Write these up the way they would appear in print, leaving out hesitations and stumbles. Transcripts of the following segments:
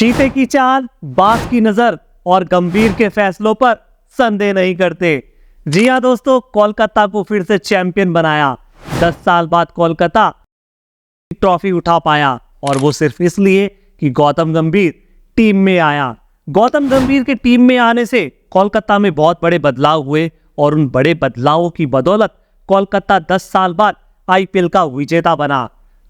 चीते की चाल, बाज की नजर और गंभीर के फैसलों पर संदेह नहीं करते। जी हाँ दोस्तों, कोलकाता को फिर से चैंपियन बनाया। 10 साल बाद कोलकाता ट्रॉफी उठा पाया और वो सिर्फ इसलिए कि गौतम गंभीर टीम में आया। गौतम गंभीर के टीम में आने से कोलकाता में बहुत बड़े बदलाव हुए और उन बड़े बदलावों की बदौलत कोलकाता 10 साल बाद आईपीएल का विजेता बना।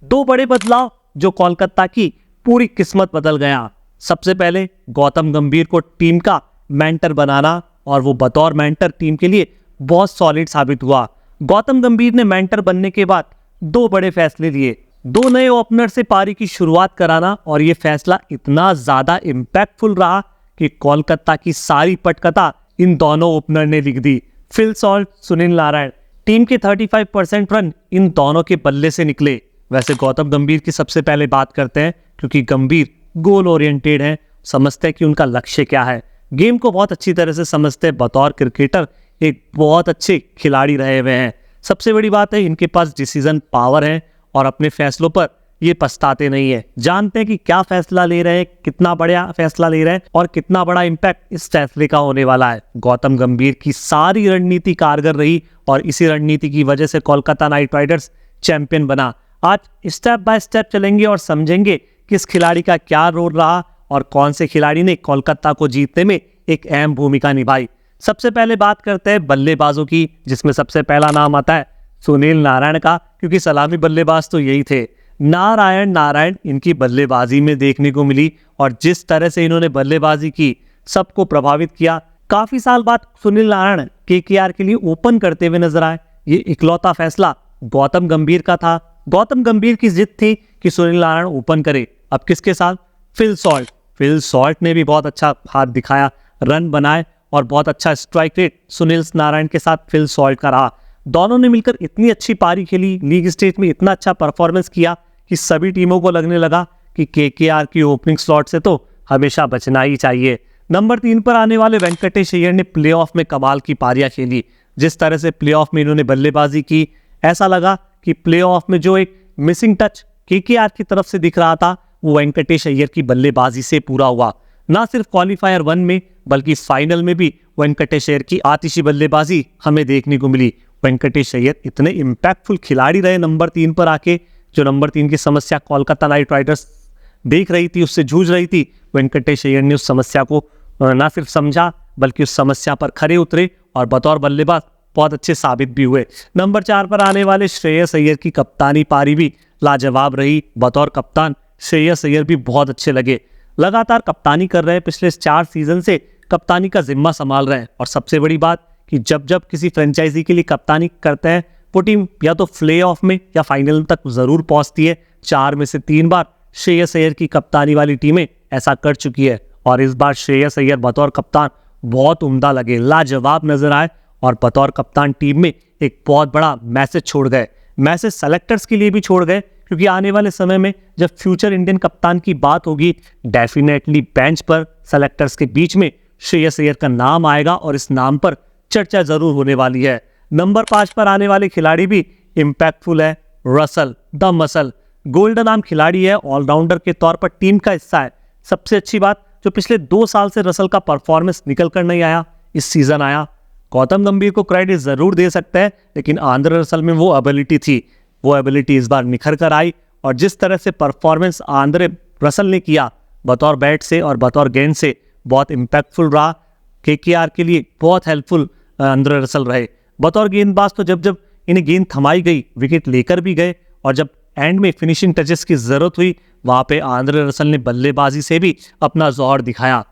दो बड़े बदलाव जो कोलकाता की पूरी किस्मत बदल गया। सबसे पहले गौतम गंभीर को टीम का मेंटर बनाना, और वो बतौर मेंटर टीम के लिए बहुत सॉलिड साबित हुआ। गौतम गंभीर ने मेंटर बनने के बाद दो बड़े फैसले लिए। दो नए ओपनर से पारी की शुरुआत कराना, और ये फैसला इतना ज्यादा इम्पैक्टफुल रहा कि कोलकाता की सारी पटकथा इन दोनों ओपनर ने लिख दी। Phil Salt, Sunil Narine, team के 35% रन इन दोनों के बल्ले से निकले। वैसे गौतम गंभीर की सबसे पहले बात करते हैं, क्योंकि गंभीर गोल ओरिएंटेड हैं, समझते हैं कि उनका लक्ष्य क्या है, गेम को बहुत अच्छी तरह से समझते हैं। बतौर क्रिकेटर एक बहुत अच्छे खिलाड़ी रहे हुए हैं। सबसे बड़ी बात है, इनके पास डिसीजन पावर है और अपने फैसलों पर ये पछताते नहीं है। जानते हैं कि क्या फैसला ले रहे हैं, कितना बड़ा फैसला ले रहे हैं और कितना बड़ा इंपैक्ट इस फैसले का होने वाला है। गौतम गंभीर की सारी रणनीति कारगर रही और इसी रणनीति की वजह से कोलकाता नाइट राइडर्स चैंपियन बना। आज स्टेप बाय स्टेप चलेंगे और समझेंगे किस खिलाड़ी का क्या रोल रहा और कौन से खिलाड़ी ने कोलकाता को जीतने में एक अहम भूमिका निभाई। सबसे पहले बात करते हैं बल्लेबाजों की, जिसमें सबसे पहला नाम आता है सुनील नारायण का, क्योंकि सलामी बल्लेबाज तो यही थे। नारायण इनकी बल्लेबाजी में देखने को मिली और जिस तरह से इन्होंने बल्लेबाजी की सबको प्रभावित किया। काफी साल बाद सुनील नारायण केकेआर के लिए ओपन करते हुए नजर आए। ये इकलौता फैसला गौतम गंभीर का था। गौतम गंभीर की जिद थी कि सुनील नारायण ओपन करे। अब किसके साथ? फिल सॉल्ट ने भी बहुत अच्छा हाथ दिखाया, रन बनाए और बहुत अच्छा स्ट्राइक रेट सुनील नारायण के साथ फिल सॉल्ट का रहा। दोनों ने मिलकर इतनी अच्छी पारी खेली, लीग स्टेज में इतना अच्छा परफॉर्मेंस किया कि सभी टीमों को लगने लगा कि केकेआर की ओपनिंग स्लॉट से तो हमेशा बचना ही चाहिए। नंबर 3 पर आने वाले वेंकटेश अय्यर ने प्लेऑफ में कमाल की पारियां खेली। जिस तरह से प्लेऑफ में इन्होंने बल्लेबाजी की, ऐसा लगा कि प्लेऑफ में जो एक मिसिंग टच केकेआर की तरफ से दिख रहा था, वो वेंकटेश अय्यर की बल्लेबाजी से पूरा हुआ। ना सिर्फ क्वालिफायर 1 में बल्कि फाइनल में भी वेंकटेश अय्यर की आतिशी बल्लेबाजी हमें देखने को मिली। वेंकटेश अय्यर इतने इम्पैक्टफुल खिलाड़ी रहे नंबर 3 पर आके। जो नंबर 3 की समस्या कोलकाता नाइट राइडर्स देख रही थी, उससे जूझ रही थी, वेंकटेश अय्यर ने उस समस्या को ना सिर्फ समझा बल्कि उस समस्या पर खरे उतरे और बतौर बल्लेबाज बहुत अच्छे साबित भी हुए। नंबर 4 पर आने वाले श्रेयस अय्यर की कप्तानी पारी भी लाजवाब रही। बतौर कप्तान श्रेयस अय्यर भी बहुत अच्छे लगे। लगातार कप्तानी कर रहे हैं, पिछले 4 सीजन से कप्तानी का जिम्मा संभाल रहे हैं। और सबसे बड़ी बात कि जब जब किसी फ्रेंचाइजी के लिए कप्तानी करते हैं, वो टीम या तो प्ले ऑफ में या फाइनल तक जरूर पहुंचती है। 4 में से 3 बार श्रेयस अय्यर की कप्तानी वाली टीमें ऐसा कर चुकी है और इस बार श्रेयस अय्यर बतौर कप्तान बहुत उम्दा लगे, लाजवाब नजर आए और बतौर कप्तान टीम में एक बहुत बड़ा मैसेज छोड़ गए। मैसेज सेलेक्टर्स के लिए भी छोड़ गए, क्योंकि आने वाले समय में जब फ्यूचर इंडियन कप्तान की बात होगी, डेफिनेटली बेंच पर सेलेक्टर्स के बीच में श्रेयस अय्यर का नाम आएगा और इस नाम पर चर्चा जरूर होने वाली है। नंबर 5 पर आने वाले खिलाड़ी भी इम्पैक्टफुल है। Russell the muscle golden arm खिलाड़ी है, ऑलराउंडर के तौर पर टीम का हिस्सा है। सबसे अच्छी बात, जो पिछले 2 साल से रसल का परफॉर्मेंस निकल कर नहीं आया, इस सीजन आया। गौतम गंभीर को क्रेडिट जरूर दे सकते हैं, लेकिन आंद्रे रसल में वो एबिलिटी थी, वो एबिलिटी इस बार निखर कर आई। और जिस तरह से परफॉर्मेंस आंद्रे रसल ने किया बतौर बैट से और बतौर गेंद से, बहुत इम्पैक्टफुल रहा। केकेआर के लिए बहुत हेल्पफुल आंद्रे रसल रहे। बतौर गेंदबाज तो जब जब इन्हें गेंद थमाई गई, विकेट लेकर भी गए, और जब एंड में फिनिशिंग टचेस की जरूरत हुई, वहां पे आंद्रे रसल ने बल्लेबाजी से भी अपना जोर दिखाया।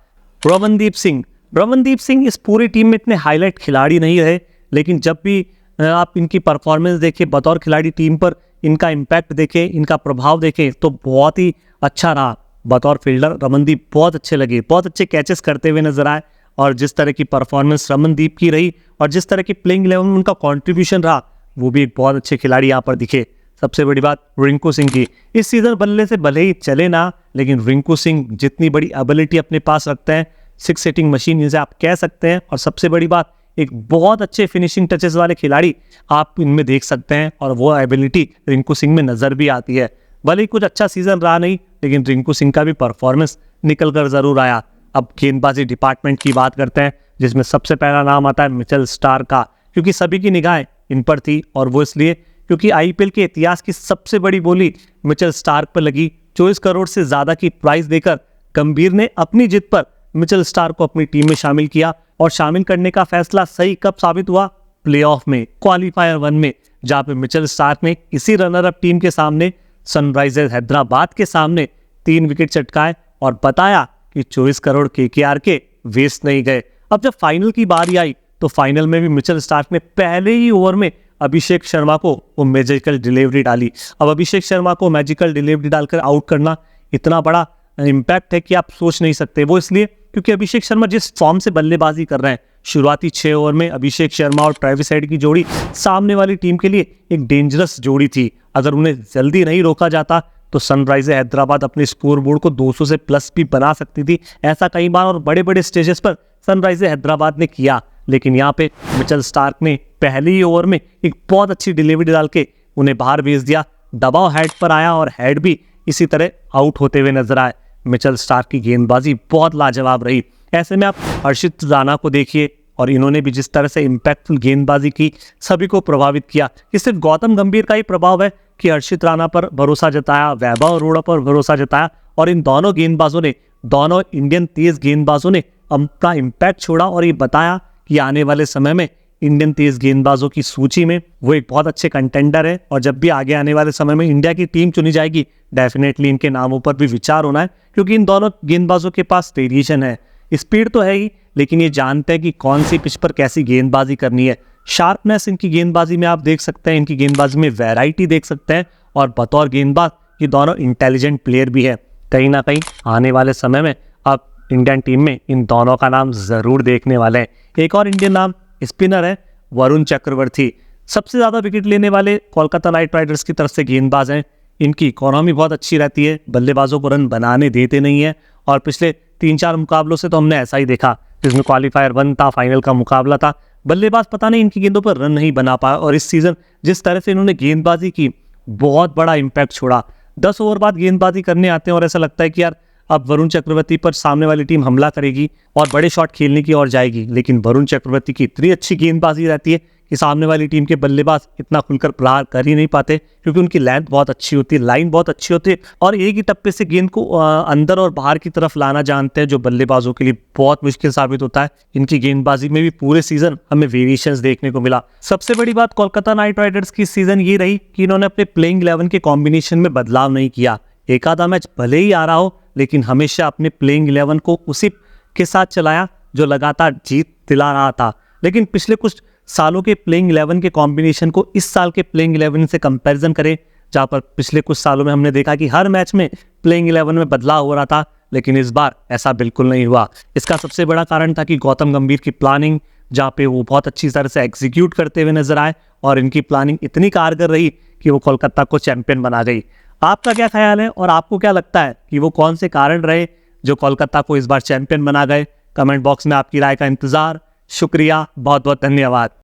रमनदीप सिंह इस पूरी टीम में इतने हाईलाइट खिलाड़ी नहीं रहे, लेकिन जब भी आप इनकी परफॉर्मेंस देखें, बतौर खिलाड़ी टीम पर इनका इम्पैक्ट देखें, इनका प्रभाव देखें, तो बहुत ही अच्छा रहा। बतौर फील्डर रमनदीप बहुत अच्छे लगे, बहुत अच्छे कैचेस करते हुए नजर आए। और जिस तरह की परफॉर्मेंस रमनदीप की रही और जिस तरह की प्लेइंग 11 में उनका कंट्रीब्यूशन रहा, वो भी एक बहुत अच्छे खिलाड़ी यहाँ पर दिखे। सबसे बड़ी बात रिंकू सिंह की, इस सीजन बल्ले से भले ही चले ना, लेकिन रिंकू सिंह जितनी बड़ी एबिलिटी अपने पास रखते हैं, 6 हिटिंग मशीन जिसे आप कह सकते हैं। और सबसे बड़ी बात, एक बहुत अच्छे फिनिशिंग टचेस वाले खिलाड़ी आप इनमें देख सकते हैं और वो एबिलिटी रिंकू सिंह में नजर भी आती है। भले ही कुछ अच्छा सीजन रहा नहीं, लेकिन रिंकू सिंह का भी परफॉर्मेंस निकल कर जरूर आया। अब गेंदबाजी डिपार्टमेंट की बात करते हैं, जिसमें सबसे पहला नाम आता है मिचेल स्टार्क का, क्योंकि सभी की निगाहें इन पर थी, और वो इसलिए क्योंकि आईपीएल के इतिहास की सबसे बड़ी बोली मिचेल स्टार्क पर लगी। 24 करोड़ से ज्यादा की प्राइस देकर गंभीर ने अपनी जिद पर मिचेल स्टार्क को अपनी टीम में शामिल किया, और शामिल करने का फैसला सही कब साबित हुआ? प्लेऑफ में, क्वालीफायर 1 में, जहां पे मिचेल स्टार्क ने इसी रनर अप टीम के सामने, सनराइजर्स हैदराबाद के सामने 3 विकेट चटकाए और बताया कि 24 करोड़ केकेआर के वेस्ट नहीं गए। अब जब फाइनल की बारी आई तो फाइनल में भी मिचेल स्टार्क ने पहले ही ओवर में अभिषेक शर्मा को वो मैजिकल डिलीवरी डाली। अब अभिषेक शर्मा को मैजिकल डिलीवरी डालकर आउट करना इतना बड़ा इम्पैक्ट है कि आप सोच नहीं सकते। वो इसलिए क्योंकि अभिषेक शर्मा जिस फॉर्म से बल्लेबाजी कर रहे हैं, शुरुआती 6 ओवर में अभिषेक शर्मा और ट्रेविस हेड की जोड़ी सामने वाली टीम के लिए एक डेंजरस जोड़ी थी। अगर उन्हें जल्दी नहीं रोका जाता तो सनराइजर्स हैदराबाद अपने स्कोर बोर्ड को 200 से प्लस भी बना सकती थी। ऐसा कई बार और बड़े बड़े स्टेजेस पर सनराइजर्स हैदराबाद ने किया, लेकिन यहाँ पे मिचेल स्टार्क ने पहले ही ओवर में एक बहुत अच्छी डिलीवरी डाल के उन्हें बाहर भेज दिया। दबाव हेड पर आया और हेड भी इसी तरह आउट होते हुए नजर आए। मिचेल स्टार्क की गेंदबाजी बहुत लाजवाब रही। ऐसे में आप हर्षित राणा को देखिए, और इन्होंने भी जिस तरह से इम्पैक्टफुल गेंदबाजी की, सभी को प्रभावित किया। ये सिर्फ गौतम गंभीर का ही प्रभाव है कि हर्षित राणा पर भरोसा जताया, वैभव अरोड़ा पर भरोसा जताया, और इन दोनों गेंदबाजों ने, दोनों इंडियन तेज गेंदबाजों ने अपना इम्पैक्ट छोड़ा और ये बताया कि आने वाले समय में इंडियन तेज गेंदबाजों की सूची में वो एक बहुत अच्छे कंटेंडर है, और जब भी आगे आने वाले समय में इंडिया की टीम चुनी जाएगी, डेफिनेटली इनके नामों पर भी विचार होना है, क्योंकि इन दोनों गेंदबाजों के पास वेरिएशन है। स्पीड तो है ही, लेकिन ये जानते हैं कि कौन सी पिच पर कैसी गेंदबाजी करनी है। शार्पनेस इनकी गेंदबाजी में आप देख सकते हैं, इनकी गेंदबाजी में वैरायटी देख सकते हैं, और बतौर गेंदबाज ये दोनों इंटेलिजेंट प्लेयर भी है। कहीं ना कहीं आने वाले समय में अब इंडियन टीम में इन दोनों का नाम जरूर देखने वाले हैं। एक और इंडियन नाम स्पिनर है वरुण चक्रवर्ती। सबसे ज्यादा विकेट लेने वाले कोलकाता नाइट राइडर्स की तरफ से गेंदबाज हैं। इनकी इकोनॉमी बहुत अच्छी रहती है, बल्लेबाजों को रन बनाने देते नहीं है, और पिछले 3-4 मुकाबलों से तो हमने ऐसा ही देखा, जिसमें क्वालीफायर 1 था, फाइनल का मुकाबला था, बल्लेबाज पता नहीं इनकी गेंदों पर रन नहीं बना पाया, और इस सीजन जिस तरह से इन्होंने गेंदबाजी की, बहुत बड़ा इम्पैक्ट छोड़ा। 10 ओवर बाद गेंदबाजी करने आते हैं और ऐसा लगता है कि यार अब वरुण चक्रवर्ती पर सामने वाली टीम हमला करेगी और बड़े शॉट खेलने की ओर जाएगी, लेकिन वरुण चक्रवर्ती की इतनी अच्छी गेंदबाजी रहती है कि सामने वाली टीम के बल्लेबाज इतना खुलकर प्रहार कर ही नहीं पाते, क्योंकि उनकी लेंथ बहुत अच्छी होती है, लाइन बहुत अच्छी होती है, और एक ही टप्पे से गेंद को अंदर और बाहर की तरफ लाना जानते हैं, जो बल्लेबाजों के लिए बहुत मुश्किल साबित होता है। इनकी गेंदबाजी में भी पूरे सीजन हमें वेरिएशंस देखने को मिला। सबसे बड़ी बात कोलकाता नाइट राइडर्स की सीजन ये रही कि इन्होंने अपने प्लेइंग 11 के कॉम्बिनेशन में बदलाव नहीं किया। एक आधा मैच भले ही आ रहा हो, लेकिन हमेशा अपने प्लेइंग 11 को उसी के साथ चलाया जो लगातार जीत दिला रहा था। लेकिन पिछले कुछ सालों के प्लेइंग 11 के कॉम्बिनेशन को इस साल के प्लेइंग 11 से कंपैरिजन करें, जहां पर पिछले कुछ सालों में हमने देखा कि हर मैच में प्लेइंग 11 में बदलाव हो रहा था, लेकिन इस बार ऐसा बिल्कुल नहीं हुआ। इसका सबसे बड़ा कारण था कि गौतम गंभीर की प्लानिंग, जहाँ पे वो बहुत अच्छी तरह से एग्जीक्यूट करते हुए नजर आए, और इनकी प्लानिंग इतनी कारगर रही कि वो कोलकाता को चैंपियन बना गई। आपका क्या ख्याल है, और आपको क्या लगता है कि वो कौन से कारण रहे जो कोलकाता को इस बार चैंपियन बना गए? कमेंट बॉक्स में आपकी राय का इंतजार। शुक्रिया, बहुत बहुत धन्यवाद।